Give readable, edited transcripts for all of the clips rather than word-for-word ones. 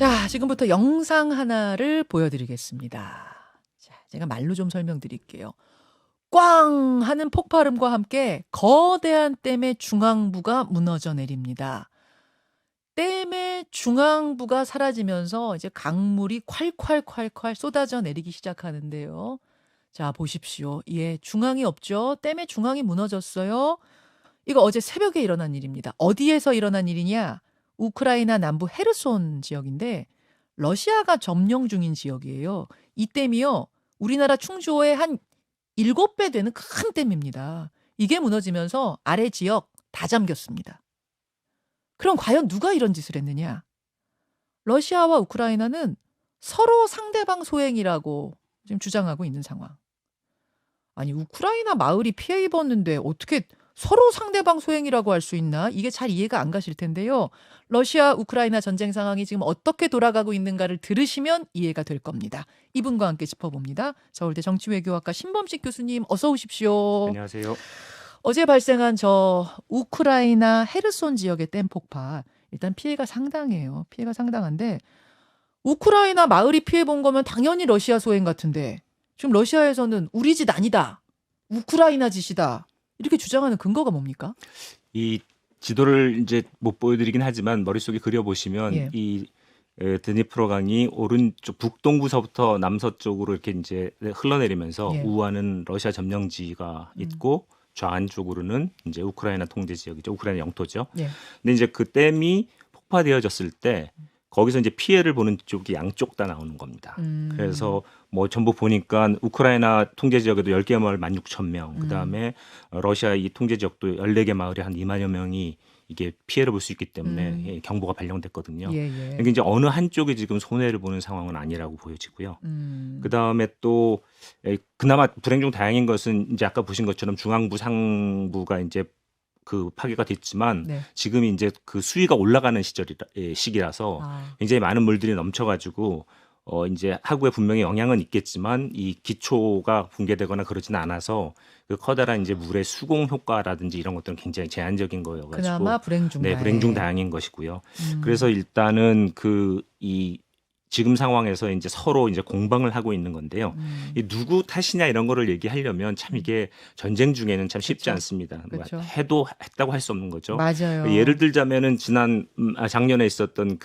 자, 지금부터 영상 하나를 보여드리겠습니다. 자, 제가 말로 좀 설명드릴게요. 꽝 하는 폭발음과 함께 거대한 댐의 중앙부가 무너져 내립니다. 댐의 중앙부가 사라지면서 이제 강물이 콸콸콸콸 쏟아져 내리기 시작하는데요. 자, 보십시오. 예, 중앙이 없죠. 댐의 중앙이 무너졌어요. 이거 어제 새벽에 일어난 일입니다. 어디에서 일어난 일이냐? 우크라이나 남부 헤르손 지역인데 러시아가 점령 중인 지역이에요. 이 댐이요. 우리나라 충주호의 한 7배 되는 큰 댐입니다. 이게 무너지면서 아래 지역 다 잠겼습니다. 그럼 과연 누가 이런 짓을 했느냐? 러시아와 우크라이나는 서로 상대방 소행이라고 지금 주장하고 있는 상황. 아니, 우크라이나 마을이 피해 입었는데 어떻게 서로 상대방 소행이라고 할 수 있나? 이게 잘 이해가 안 가실 텐데요. 러시아 우크라이나 전쟁 상황이 지금 어떻게 돌아가고 있는가를 들으시면 이해가 될 겁니다. 이분과 함께 짚어봅니다. 서울대 정치외교학과 신범식 교수님 어서 오십시오. 안녕하세요. 어제 발생한 저 우크라이나 헤르손 지역의 댐 폭발. 일단 피해가 상당해요. 피해가 상당한데 우크라이나 마을이 피해 본 거면 당연히 러시아 소행 같은데 지금 러시아에서는 우리 짓 아니다. 우크라이나 짓이다. 이렇게 주장하는 근거가 뭡니까? 이 지도를 이제 못 보여드리긴 하지만 머릿속에 그려보시면 예. 이 드니프로강이 오른쪽 북동부서부터 남서쪽으로 이렇게 이제 흘러내리면서 예. 우하는 러시아 점령지가 있고 좌안쪽으로는 이제 우크라이나 통제 지역이죠. 우크라이나 영토죠. 예. 근데 이제 그 댐이 폭파되어졌을 때 거기서 이제 피해를 보는 쪽이 양쪽 다 나오는 겁니다. 그래서 뭐 전부 보니까 우크라이나 통제 지역에도 10개 마을 16,000명, 그다음에 러시아 이 통제 지역도 14개 마을에 한 2만여 명이 이게 피해를 볼 수 있기 때문에 예, 경보가 발령됐거든요. 예, 예. 그러니까 이제 어느 한쪽이 지금 손해를 보는 상황은 아니라고 보여지고요. 그다음에 또 그나마 불행 중 다행인 것은 이제 아까 보신 것처럼 중앙부 상부가 이제 그 파괴가 됐지만 네. 지금이 이제 그 수위가 올라가는 시기라서 굉장히 많은 물들이 넘쳐가지고 이제 하구에 분명히 영향은 있겠지만 이 기초가 붕괴되거나 그러지는 않아서 그 커다란 이제 물의 수공 효과라든지 이런 것들은 굉장히 제한적인 거여가지고 그나마 불행 중 네, 불행 중 다행인 것이고요. 그래서 일단은 이 지금 상황에서 이제 서로 이제 공방을 하고 있는 건데요. 이 누구 탓이냐 이런 거를 얘기하려면 참 이게 전쟁 중에는 참 쉽지 그쵸. 않습니다. 그쵸. 해도 했다고 할 수 없는 거죠. 맞아요. 예를 들자면은 작년에 있었던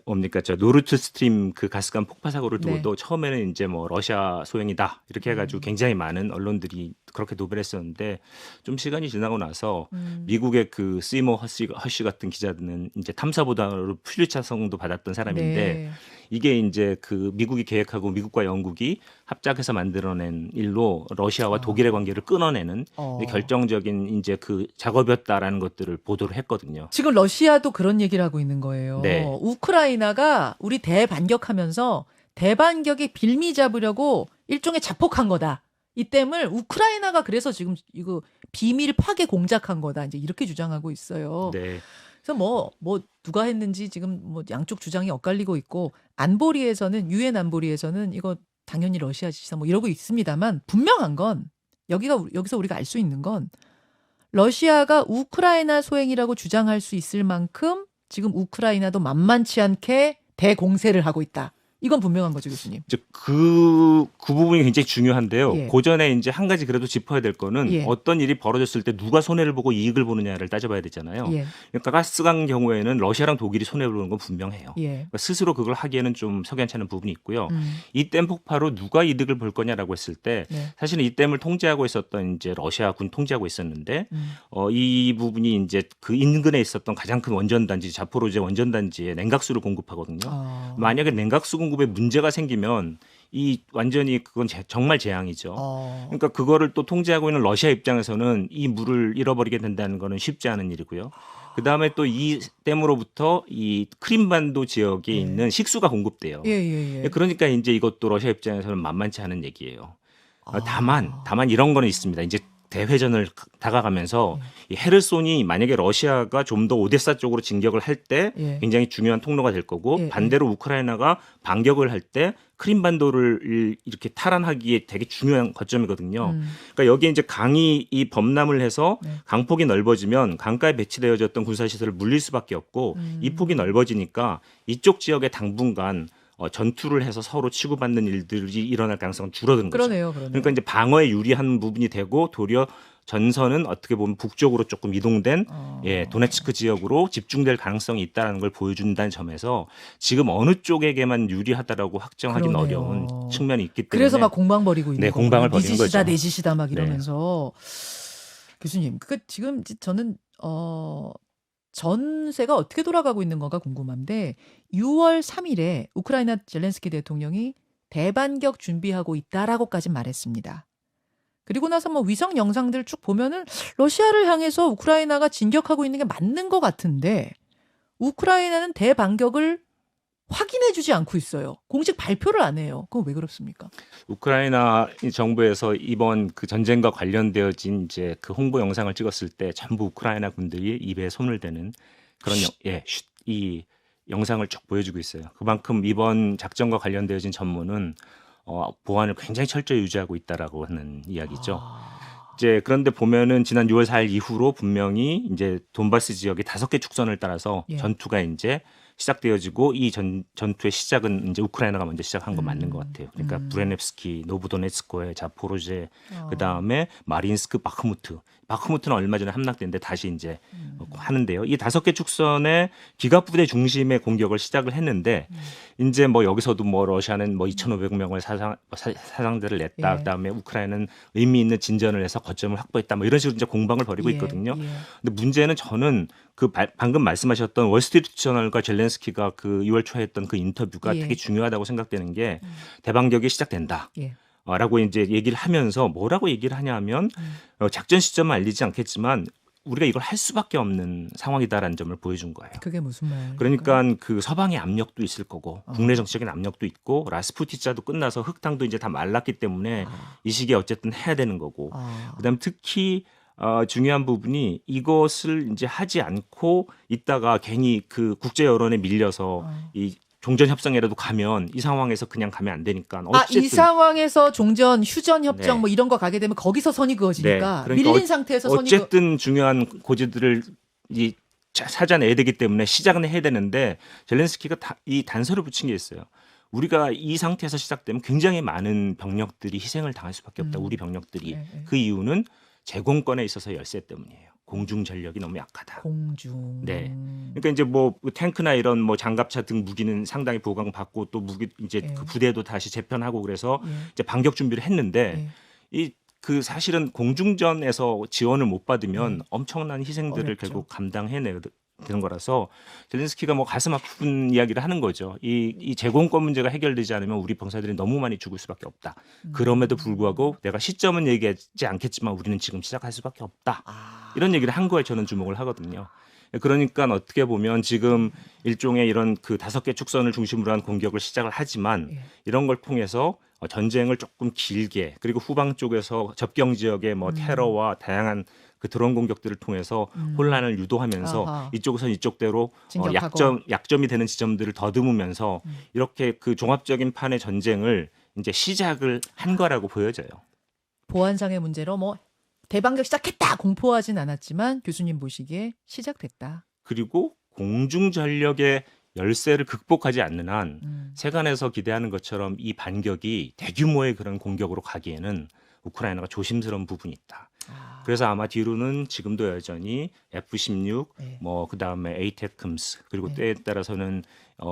뭡니까 저 노르트 스트림 그 가스관 폭파 사고를 네. 두고도 처음에는 이제 뭐 러시아 소행이다 이렇게 해가지고 굉장히 많은 언론들이 그렇게 도배했었는데 좀 시간이 지나고 나서 미국의 그 시모 허쉬 같은 기자들은 이제 탐사보도로 퓰리처상도 받았던 사람인데 네. 이게 이제 그 미국이 계획하고 미국과 영국이 합작해서 만들어낸 일로 러시아와 독일의 관계를 끊어내는 결정적인 이제 그 작업이었다라는 것들을 보도를 했거든요. 지금 러시아도 그런 얘기를 하고 있는 거예요. 네. 우크라이나가 우리 대반격하면서 대반격에 빌미 잡으려고 일종의 자폭한 거다. 이 댐을 우크라이나가 그래서 지금 이거 비밀 파괴 공작한 거다. 이제 이렇게 주장하고 있어요. 네. 그래서 뭐 누가 했는지 지금 뭐 양쪽 주장이 엇갈리고 있고 안보리에서는 유엔 안보리에서는 이거 당연히 러시아 짓이다 뭐 이러고 있습니다만 분명한 건 여기서 우리가 알 수 있는 건 러시아가 우크라이나 소행이라고 주장할 수 있을 만큼 지금 우크라이나도 만만치 않게 대공세를 하고 있다. 이건 분명한 거죠, 교수님. 이제 그 부분이 굉장히 중요한데요. 예. 그 전에 이제 한 가지 그래도 짚어야 될 거는 예. 어떤 일이 벌어졌을 때 누가 손해를 보고 이익을 보느냐를 따져봐야 되잖아요. 예. 그러니까 가스강 경우에는 러시아랑 독일이 손해를 보는 건 분명해요. 예. 그러니까 스스로 그걸 하기에는 좀 석연찮은 부분이 있고요. 이 댐 폭파로 누가 이득을 볼 거냐라고 했을 때 네. 사실은 이 댐을 통제하고 있었던 이제 러시아군 통제하고 있었는데 이 부분이 이제 그 인근에 있었던 가장 큰 원전단지 자포로제 원전단지에 냉각수를 공급하거든요. 만약에 냉각수 공급에 문제가 생기면 이 완전히 그건 정말 재앙이죠. 그러니까 그거를 또 통제하고 있는 러시아 입장에서는 이 물을 잃어버리게 된다는 거는 쉽지 않은 일이고요. 그 다음에 또 이 댐으로부터 이 크림반도 지역에 있는 식수가 공급돼요. 예. 그러니까 이제 이것도 러시아 입장에서는 만만치 않은 얘기예요. 다만 이런 거는 있습니다. 이제 대회전을 다가가면서 이 헤르손이 만약에 러시아가 좀 더 오데사 쪽으로 진격을 할 때 예. 굉장히 중요한 통로가 될 거고 예, 반대로 우크라이나가 반격을 할 때 크림반도를 이렇게 탈환하기에 되게 중요한 거점이거든요. 그러니까 여기에 이제 강이 이 범람을 해서 네. 강폭이 넓어지면 강가에 배치되어졌던 군사시설을 물릴 수밖에 없고 이 폭이 넓어지니까 이쪽 지역에 당분간 전투를 해서 서로 치고받는 일들이 일어날 가능성은 줄어드는 거죠. 그러네요. 그러니까 이제 방어에 유리한 부분이 되고 도리어 전선은 어떻게 보면 북쪽으로 조금 이동된 도네츠크 지역으로 집중될 가능성이 있다는 걸 보여준다는 점에서 지금 어느 쪽에게만 유리하다라고 확정하기는 그러네요. 어려운 측면이 있기 때문에 그래서 막 공방 벌이고 있는 네, 거구나. 공방을 네 벌이는 짓이다 거죠. 내 짓이다 막 이러면서 교수님, 그 지금 저는 전세가 어떻게 돌아가고 있는 건가 궁금한데 6월 3일에 우크라이나 젤렌스키 대통령이 대반격 준비하고 있다라고까지 말했습니다. 그리고 나서 뭐 위성 영상들 쭉 보면은 러시아를 향해서 우크라이나가 진격하고 있는 게 맞는 것 같은데 우크라이나는 대반격을 확인해주지 않고 있어요. 공식 발표를 안 해요. 그건 왜 그렇습니까? 우크라이나 정부에서 이번 그 전쟁과 관련되어진 이제 그 홍보 영상을 찍었을 때 전부 우크라이나 군들이 입에 손을 대는 그런 이 영상을 쭉 보여주고 있어요. 그만큼 이번 작전과 관련되어진 전문은 보안을 굉장히 철저히 유지하고 있다라고 하는 이야기죠. 이제 그런데 보면은 지난 6월 4일 이후로 분명히 이제 돈바스 지역의 5개 축선을 따라서 전투가 이제 시작되어지고 이 전투의 시작은 이제 우크라이나가 먼저 시작한 건 맞는 것 같아요. 그러니까 브레넵스키, 노브도네츠코에, 자포로제, 그 다음에 마린스크, 바흐무트는 얼마 전에 함락됐는데 다시 이제 하는데요. 이 5개 축선의 기갑부대 중심의 공격을 시작을 했는데 이제 뭐 여기서도 뭐 러시아는 뭐 2,500명의 사상자를 냈다. 그다음에 우크라이나는 의미 있는 진전을 해서 거점을 확보했다. 뭐 이런 식으로 이제 공방을 벌이고 있거든요. 근데 문제는 저는 그 방금 말씀하셨던 월스트리트 저널과 젤렌스키가 그 6월 초에 했던 그 인터뷰가 되게 중요하다고 생각되는 게 대반격이 시작된다. 라고 이제 얘기를 하면서 뭐라고 얘기를 하냐면 작전 시점은 알리지 않겠지만 우리가 이걸 할 수밖에 없는 상황이다라는 점을 보여준 거예요. 그게 무슨 말일까요? 그러니까 그 서방의 압력도 있을 거고 국내 정치적인 압력도 있고 라스푸티자도 끝나서 흑탕도 이제 다 말랐기 때문에 이 시기에 어쨌든 해야 되는 거고 그다음 특히 중요한 부분이 이것을 이제 하지 않고 있다가 괜히 그 국제 여론에 밀려서 이 종전 협상이라도 가면 이 상황에서 그냥 가면 안 되니까 어쨌든 이 상황에서 종전 휴전 협정 네. 뭐 이런 거 가게 되면 거기서 선이 그어지니까 그러니까 밀린 상태에서 선이 어쨌든 중요한 고지들을 이 찾아내야 되기 때문에 시작은 해야 되는데 젤렌스키가 이 단서를 붙인 게 있어요. 우리가 이 상태에서 시작되면 굉장히 많은 병력들이 희생을 당할 수밖에 없다. 우리 병력들이. 그 이유는 제공권에 있어서 열세 때문이에요. 공중 전력이 너무 약하다. 공중. 네. 그러니까 이제 뭐 탱크나 이런 뭐 장갑차 등 무기는 상당히 보강받고 또 무기 이제 그 부대도 다시 재편하고 그래서 이제 반격 준비를 했는데 이 그 사실은 공중전에서 지원을 못 받으면 엄청난 희생들을 어렵죠. 결국 감당해내야 되는 거라서 젤렌스키가 뭐 가슴 아픈 이야기를 하는 거죠. 이 제공권 문제가 해결되지 않으면 우리 병사들이 너무 많이 죽을 수밖에 없다. 그럼에도 불구하고 내가 시점은 얘기하지 않겠지만 우리는 지금 시작할 수밖에 없다. 이런 얘기를 한 거에 저는 주목을 하거든요. 그러니까 어떻게 보면 지금 일종의 이런 그 5개 축선을 중심으로 한 공격을 시작을 하지만 이런 걸 통해서 전쟁을 조금 길게 그리고 후방 쪽에서 접경 지역의 뭐 테러와 다양한 그 드론 공격들을 통해서 혼란을 유도하면서 이쪽에서 이쪽대로 약점이 되는 지점들을 더듬으면서 이렇게 그 종합적인 판의 전쟁을 이제 시작을 한 거라고 보여져요. 보안상의 문제로 뭐 대반격 시작했다 공포하진 않았지만 교수님 보시기에 시작됐다. 그리고 공중 전력의 열세를 극복하지 않는 한 세간에서 기대하는 것처럼 이 반격이 대규모의 그런 공격으로 가기에는 우크라이나가 조심스러운 부분이 있다. 그래서 아마 뒤로는 지금도 여전히 F-16, 뭐 그다음에 에이테크임스 그리고 때에 따라서는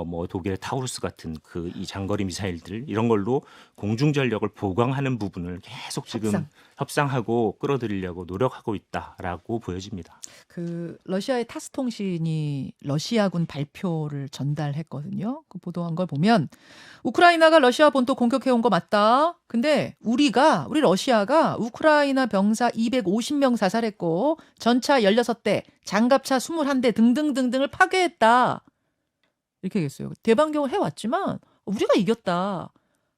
뭐 독일의 타우루스 같은 그 이 장거리 미사일들 이런 걸로 공중 전력을 보강하는 부분을 계속 지금 협상하고 끌어들이려고 노력하고 있다라고 보여집니다. 그 러시아의 타스 통신이 러시아군 발표를 전달했거든요. 그 보도한 걸 보면 우크라이나가 러시아 본토 공격해온 거 맞다. 근데 우리 러시아가 우크라이나 병사 250명 사살했고 전차 16대, 장갑차 21대 등등등등을 파괴했다. 이렇게 얘기했어요. 대반격을 해왔지만 우리가 이겼다.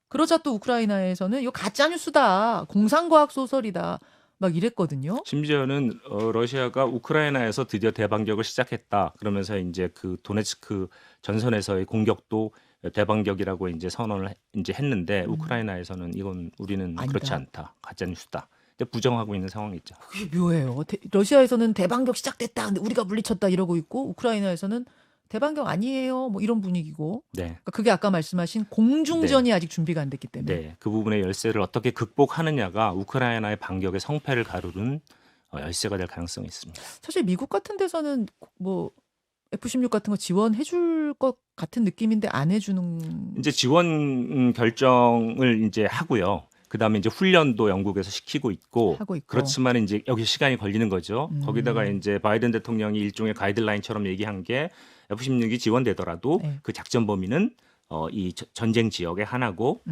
그러자 또 우크라이나에서는 이거 가짜뉴스다. 공상과학 소설이다. 막 이랬거든요. 심지어는 러시아가 우크라이나에서 드디어 대반격을 시작했다. 그러면서 이제 그 도네츠크 전선에서의 공격도 대반격이라고 이제 선언을 이제 했는데 우크라이나에서는 이건 우리는 그렇지 아니다. 않다. 가짜 뉴스다. 근데 부정하고 있는 상황이죠. 그게 묘해요. 러시아에서는 대반격 시작됐다. 근데 우리가 물리쳤다 이러고 있고 우크라이나에서는 대반격 아니에요. 뭐 이런 분위기고. 네. 그러니까 그게 아까 말씀하신 공중전이 아직 준비가 안 됐기 때문에. 네. 그 부분의 열세를 어떻게 극복하느냐가 우크라이나의 반격의 성패를 가르는 열세가 될 가능성이 있습니다. 사실 미국 같은 데서는 뭐 F-16 같은 거 지원해 줄 것 같은 느낌인데 안 해주는. 이제 지원 결정을 이제 하고요. 그다음에 이제 훈련도 영국에서 시키고 있고 하고 있고. 그렇지만 이제 여기 시간이 걸리는 거죠. 거기다가 이제 바이든 대통령이 일종의 가이드라인처럼 얘기한 게 F-16이 지원되더라도 네. 그 작전 범위는 이 전쟁 지역의 하나고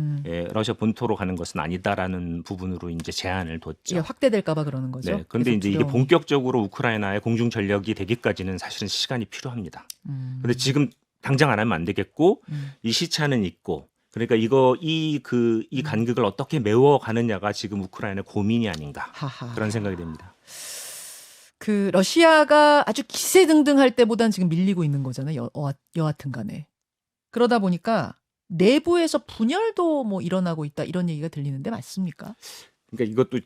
러시아 본토로 가는 것은 아니다라는 부분으로 이제 제한을 뒀죠. 이게 확대될까봐 그러는 거죠. 네. 그런데 계속 이제 이게 두려움이. 본격적으로 우크라이나의 공중 전력이 되기까지는 사실은 시간이 필요합니다. 근데 지금 당장 안 하면 안 되겠고 이 시차는 있고 그러니까 이 간극을 어떻게 메워가느냐가 지금 우크라이나의 고민이 아닌가 하하. 그런 생각이 듭니다. 그 러시아가 아주 기세등등할 때보단 지금 밀리고 있는 거잖아요. 여하튼 간에. 그러다 보니까 내부에서 분열도 뭐 일어나고 있다 이런 얘기가 들리는데 맞습니까? 그러니까 이것도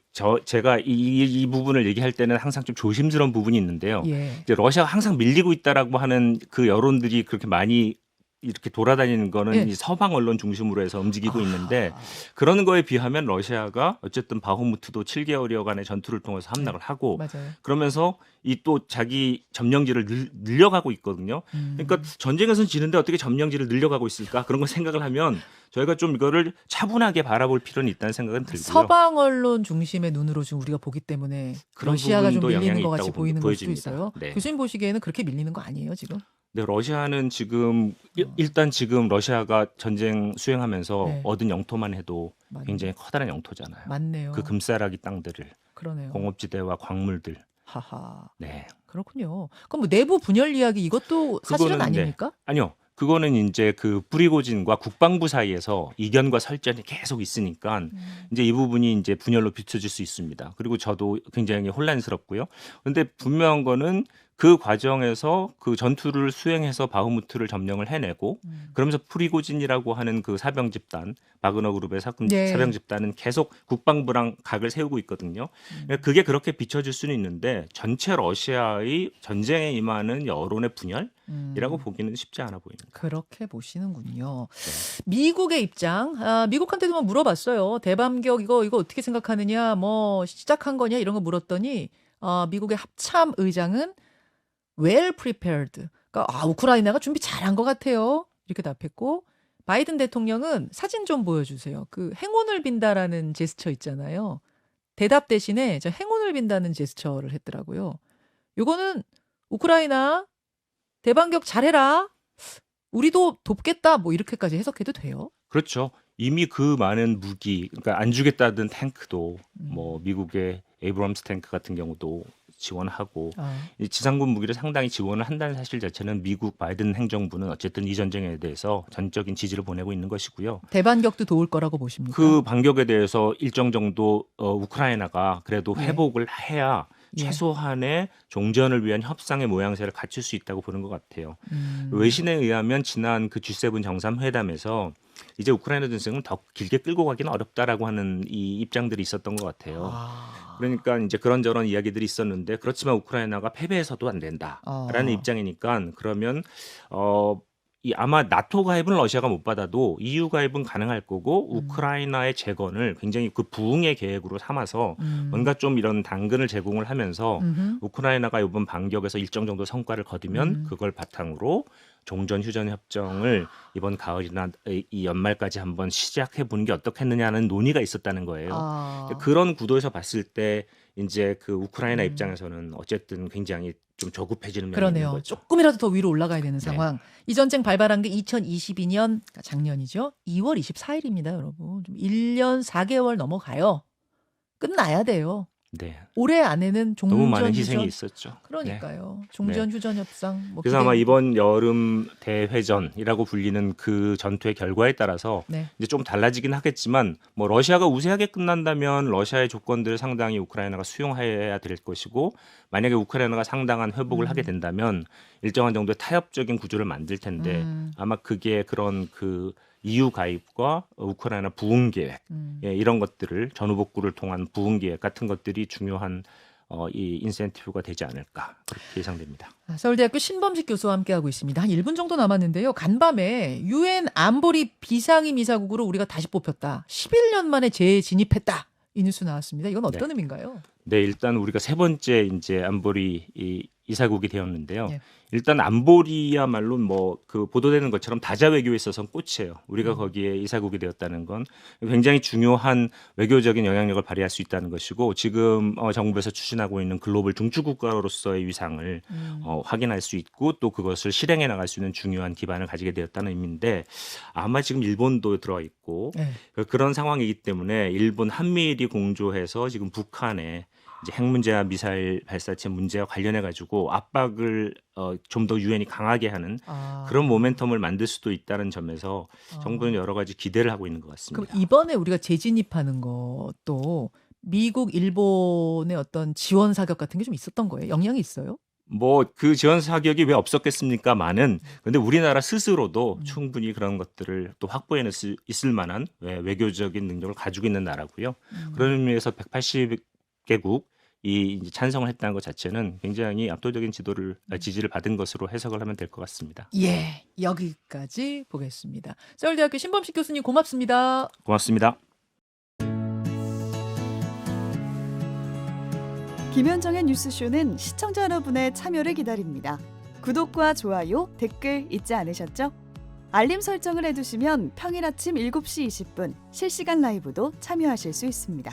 제가 이 부분을 얘기할 때는 항상 좀 조심스러운 부분이 있는데요. 예. 이제 러시아가 항상 밀리고 있다라고 하는 그 여론들이 그렇게 많이 이렇게 돌아다니는 거는 예. 이 서방 언론 중심으로 해서 움직이고 있는데 그러는 거에 비하면 러시아가 어쨌든 바흐무트도 7개월여간의 전투를 통해서 함락을 하고 맞아요. 그러면서 이 또 자기 점령지를 늘려가고 있거든요. 그러니까 전쟁에서는 지는데 어떻게 점령지를 늘려가고 있을까? 그런 걸 생각을 하면 저희가 좀 이거를 차분하게 바라볼 필요는 있다는 생각은 들고요. 서방 언론 중심의 눈으로 지금 우리가 보기 때문에 그런 러시아가 좀 부분도 밀리는 영향이 것 같이 있다고 보이는 걸 수도 보여집니다. 있어요. 네. 교수님 보시기에는 그렇게 밀리는 거 아니에요 지금? 네, 러시아는 지금 일단 지금 러시아가 전쟁 수행하면서 네. 얻은 영토만 해도 맞네. 굉장히 커다란 영토잖아요. 맞네요. 그 금싸라기 땅들을 그러네요. 공업지대와 광물들. 하하. 네. 그렇군요. 그럼 뭐 내부 분열 이야기 이것도 사실은 그거는, 아닙니까? 아니요. 그거는 이제 그 프리고진과 국방부 사이에서 이견과 설전이 계속 있으니까 이제 이 부분이 이제 분열로 비춰질 수 있습니다. 그리고 저도 굉장히 혼란스럽고요. 그런데 분명한 거는 그 과정에서 그 전투를 수행해서 바흐무트를 점령을 해내고 그러면서 프리고진이라고 하는 그 사병 집단 바그너 그룹의 네. 사병 집단은 계속 국방부랑 각을 세우고 있거든요. 그게 그렇게 비춰질 수는 있는데 전체 러시아의 전쟁에 임하는 여론의 분열이라고 보기는 쉽지 않아 보입니다. 그렇게 보시는군요. 네. 미국의 입장, 미국한테도 뭐 물어봤어요. 대반격 이거 어떻게 생각하느냐, 뭐 시작한 거냐 이런 거 물었더니 미국의 합참 의장은 well prepared. 그러니까 우크라이나가 준비 잘한 것 같아요. 이렇게 답했고 바이든 대통령은 사진 좀 보여주세요. 그 행운을 빈다라는 제스처 있잖아요. 대답 대신에 저 행운을 빈다는 제스처를 했더라고요. 요거는 우크라이나 대반격 잘해라. 우리도 돕겠다. 뭐 이렇게까지 해석해도 돼요? 그렇죠. 이미 그 많은 무기, 그러니까 안 주겠다던 탱크도 뭐 미국의 에이브럼스 탱크 같은 경우도 지원하고 이 지상군 무기를 상당히 지원을 한다는 사실 자체는 미국 바이든 행정부는 어쨌든 이 전쟁에 대해서 전적인 지지를 보내고 있는 것이고요. 대반격도 도울 거라고 보십니까? 그 반격에 대해서 일정 정도 우크라이나가 그래도 예. 회복을 해야 예. 최소한의 종전을 위한 협상의 모양새를 갖출 수 있다고 보는 것 같아요. 외신에 의하면 지난 그 G7 정상회담에서 이제 우크라이나 전쟁은 더 길게 끌고 가기는 어렵다라고 하는 이 입장들이 있었던 것 같아요. 그러니까 이제 그런저런 이야기들이 있었는데 그렇지만 우크라이나가 패배해서도 안 된다라는 입장이니까 그러면 이 아마 나토 가입은 러시아가 못 받아도 EU 가입은 가능할 거고 우크라이나의 재건을 굉장히 그 부흥의 계획으로 삼아서 뭔가 좀 이런 당근을 제공을 하면서 우크라이나가 이번 반격에서 일정 정도 성과를 거두면 그걸 바탕으로 종전 휴전 협정을 이번 가을이나 이 연말까지 한번 시작해 보는 게 어떻겠느냐는 논의가 있었다는 거예요. 그런 구도에서 봤을 때 이제 그 우크라이나 입장에서는 어쨌든 굉장히 좀 조급해지는 면이 있는 그러네요. 거죠. 조금이라도 더 위로 올라가야 되는 상황. 이 전쟁 발발한 게 2022년 작년이죠. 2월 24일입니다, 여러분. 좀 1년 4개월 넘어가요. 끝나야 돼요. 네. 올해 안에는 종전 너무 많은 휴전 희생이 있었죠. 그러니까요. 종전 휴전 협상 뭐 그래서 아마 기대해- 이번 여름 대회전이라고 불리는 그 전투의 결과에 따라서 네. 이제 좀 달라지긴 하겠지만 뭐 러시아가 우세하게 끝난다면 러시아의 조건들을 상당히 우크라이나가 수용해야 될 것이고 만약에 우크라이나가 상당한 회복을 하게 된다면 일정한 정도의 타협적인 구조를 만들 텐데 아마 그게 그런 그 EU 가입과 우크라이나 부흥 계획 예, 이런 것들을 전후복구를 통한 부흥 계획 같은 것들이 중요한 이 인센티브가 되지 않을까 그렇게 예상됩니다. 서울대학교 신범식 교수와 함께하고 있습니다. 한 1분 정도 남았는데요. 간밤에 유엔 안보리 비상임 이사국으로 우리가 다시 뽑혔다. 11년 만에 재진입했다. 이 뉴스 나왔습니다. 이건 어떤 의미인가요? 네, 일단 우리가 세 번째 이제 안보리 이 이사국이 되었는데요. 예. 일단 안보리야말로 뭐 그 보도되는 것처럼 다자 외교에 있어서는 꽃이에요. 우리가 거기에 이사국이 되었다는 건 굉장히 중요한 외교적인 영향력을 발휘할 수 있다는 것이고 지금 정부에서 추진하고 있는 글로벌 중추 국가로서의 위상을 확인할 수 있고 또 그것을 실행해 나갈 수 있는 중요한 기반을 가지게 되었다는 의미인데 아마 지금 일본도 들어와 있고 네. 그런 상황이기 때문에 일본 한미일이 공조해서 지금 북한에 이제 핵 문제와 미사일 발사체 문제와 관련해 가지고 압박을 좀 더 유엔이 강하게 하는 그런 모멘텀을 만들 수도 있다는 점에서 정부는 여러 가지 기대를 하고 있는 것 같습니다. 그럼 이번에 우리가 재진입하는 것도 미국, 일본의 어떤 지원 사격 같은 게 좀 있었던 거예요? 영향이 있어요? 뭐 그 지원 사격이 왜 없었겠습니까만은 근데 우리나라 스스로도 충분히 그런 것들을 또 확보해낼 수 있을 만한 외교적인 능력을 가지고 있는 나라고요. 그런 의미에서 180개국 이 이제 찬성을 했다는 것 자체는 굉장히 압도적인 지지를 받은 것으로 해석을 하면 될 것 같습니다. 예, 여기까지 보겠습니다. 서울대학교 신범식 교수님 고맙습니다. 고맙습니다. 김현정의 뉴스쇼는 시청자 여러분의 참여를 기다립니다. 구독과 좋아요, 댓글 잊지 않으셨죠? 알림 설정을 해두시면 평일 아침 7시 20분 실시간 라이브도 참여하실 수 있습니다.